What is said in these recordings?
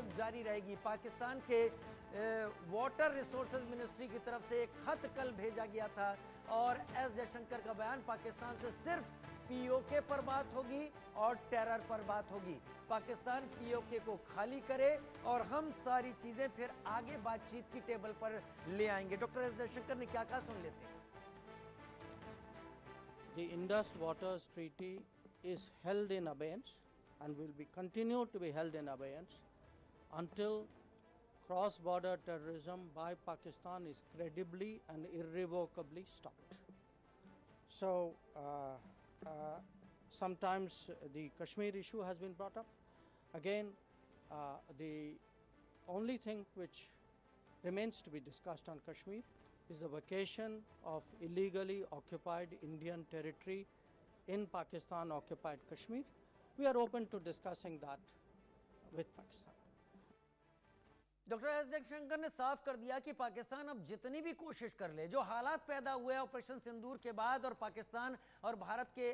बातचीत जारी रहेगी। पाकिस्तान के वाटर रिसोर्सेज मिनिस्ट्री की तरफ से एक खत कल भेजा गया था और एस जयशंकर का बयान पाकिस्तान से सिर्फ पीओके पर बात होगी और टेरर पर बात होगी। पाकिस्तान पीओके को खाली करे और हम सारी चीजें फिर आगे बातचीत की टेबल पर ले आएंगे। डॉक्टर एस जयशंकर ने क्या कहा, सुन लेते हैं। The Indus Waters Treaty is held in abeyance and will be continued to be held in abeyance until cross-border terrorism by Pakistan is credibly and irrevocably stopped. So, sometimes the Kashmir issue has been brought up. Again, the only thing which remains to be discussed on Kashmir is the vacation of illegally occupied Indian territory in Pakistan occupied Kashmir. We are open to discussing that with Pakistan. Doctor S Jaishankar ने साफ कर दिया कि पाकिस्तान अब जितनी भी कोशिश कर ले, जो हालात पैदा हुए ऑपरेशन सिंदूर के बाद और पाकिस्तान और भारत के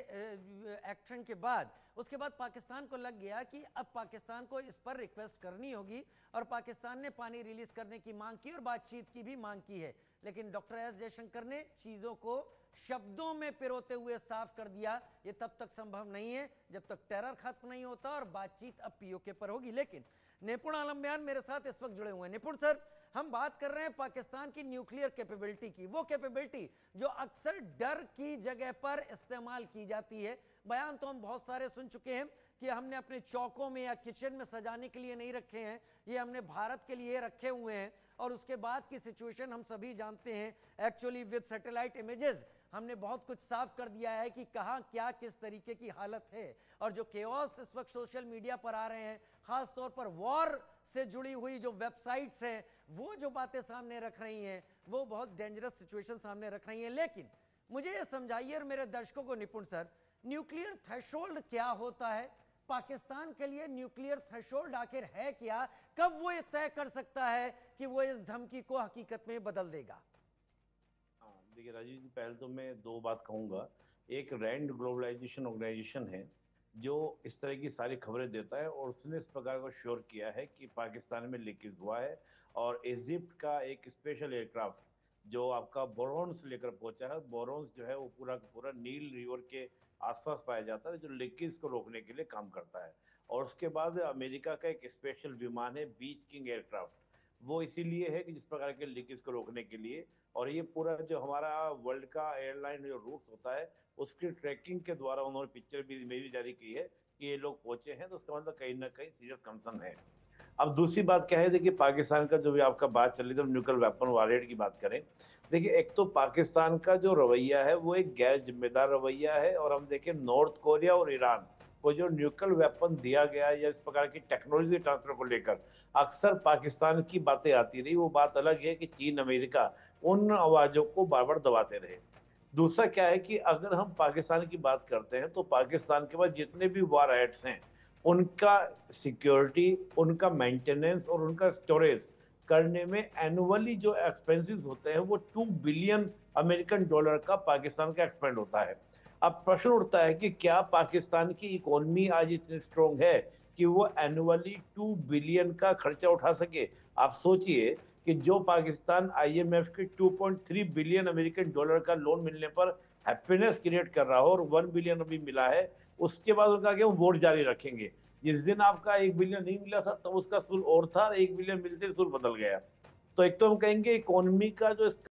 एक्शन के बाद, उसके बाद पाकिस्तान को लग गया कि अब पाकिस्तान को इस पर रिक्वेस्ट करनी होगी और पाकिस्तान ने पानी रिलीज करने की मांग की और बातचीत की भी मांग की है। लेकिन डॉक्टर एस जयशंकर ने चीजों को शब्दों में पिरोते हुए साफ कर दिया, ये तब तक संभव नहीं है जब तक टेरर खत्म नहीं होता और बातचीत अब पीओके पर होगी। लेकिन निपुण आलम बयान मेरे साथ इस वक्त जुड़े हुए हैं। निपुण सर, हम बात कर रहे हैं पाकिस्तान की न्यूक्लियर कैपेबिलिटी की, वो कैपेबिलिटी जो अक्सर डर की जगह पर इस्तेमाल की जाती है। बयान तो हम बहुत सारे सुन चुके हैं कि हमने अपने चौकों में या किचन में सजाने के लिए नहीं रखे हैं, ये हमने भारत के लिए रखे हुए हैं। और उसके बाद की सिचुएशन हम सभी जानते हैं। एक्चुअली विद सैटेलाइट इमेजेस हमने बहुत कुछ साफ कर दिया है कि कहां क्या किस तरीके की हालत है। और जो केओस इस वक्त सोशल मीडिया पर आ रहे हैं, खास तौर पर वॉर से जुड़ी हुई जो वेबसाइट्स हैं, वो जो बातें सामने रख रही हैं, वो बहुत डेंजरस सिचुएशन सामने रख रही हैं। लेकिन मुझे ये समझाइए और मेरे दर्शकों को निपुण सर, न्यूक्लियर थ्रेशोल्ड क्या होता है? पाकिस्तान के लिए न्यूक्लियर थ्रेशोल्ड आखिर है क्या? कब वो ये तय कर सकता है कि वो इस धमकी को हकीकत में बदल देगा? देखिए राजीव जी, पहले तो मैं दो बात कहूंगा। एक रैंड ग्लोबलाइजेशन ऑर्गेनाइजेशन है जो इस तरह की सारी खबरें देता है और उसने इस प्रकार का श्योर किया है कि पाकिस्तान में लीकेज हुआ है और इजिप्ट का एक स्पेशल एयरक्राफ्ट जो आपका बोरोन्स लेकर पहुंचा है। बोरोन्स जो है वो पूरा का पूरा नील रिवर के आसपास पाया जाता है, जो लीकेज को रोकने के लिए काम करता है। और उसके बाद अमेरिका का एक स्पेशल विमान है, बीच किंग एयरक्राफ्ट, वो इसीलिए है कि जिस प्रकार के लीकेज को रोकने के लिए। और ये पूरा जो हमारा वर्ल्ड का एयरलाइन जो रूट्स होता है उसकी ट्रैकिंग के द्वारा उन्होंने पिक्चर भी इमेज भी जारी की है कि ये लोग पहुंचे हैं, तो उसका मतलब कहीं ना कहीं सीरियस कंसर्न है। अब दूसरी बात क्या है, देखिए पाकिस्तान का जो भी आपका बात चल रही थी न्यूक्लियर वेपन वॉरियर की बात करें, देखिए एक तो पाकिस्तान का जो रवैया है वो एक गैर जिम्मेदार रवैया है। और हम देखें नॉर्थ कोरिया और ईरान को जो न्यूक्लियर वेपन दिया गया या इस प्रकार की टेक्नोलॉजी ट्रांसफर को लेकर अक्सर पाकिस्तान की बातें आती रही। वो बात अलग है कि चीन अमेरिका उन आवाजों को बार बार दबाते रहे। दूसरा क्या है कि अगर हम पाकिस्तान की बात करते हैं तो पाकिस्तान के पास जितने भी वॉर हेड्स हैं उनका सिक्योरिटी, उनका मेंटेनेंस और उनका स्टोरेज करने में एनुअली जो एक्सपेंसेस होते हैं वो 2 बिलियन अमेरिकन डॉलर का पाकिस्तान का एक्सपेंड होता है। अब प्रश्न उठता है कि क्या पाकिस्तान की इकोनॉमी आज इतनी स्ट्रॉन्ग है कि वो एनुअली 2 बिलियन का खर्चा उठा सके? आप सोचिए कि जो पाकिस्तान आईएमएफ के 2.3 बिलियन अमेरिकन डॉलर का लोन मिलने पर हैप्पीनेस क्रिएट कर रहा हो और 1 बिलियन अभी मिला है, उसके बाद उनका क्या वोट जारी रखेंगे। जिस दिन आपका 1 बिलियन नहीं मिला था तब तो उसका सुर और था, 1 बिलियन मिलते सुर बदल गया। तो एक तो हम कहेंगे इकोनॉमी का जो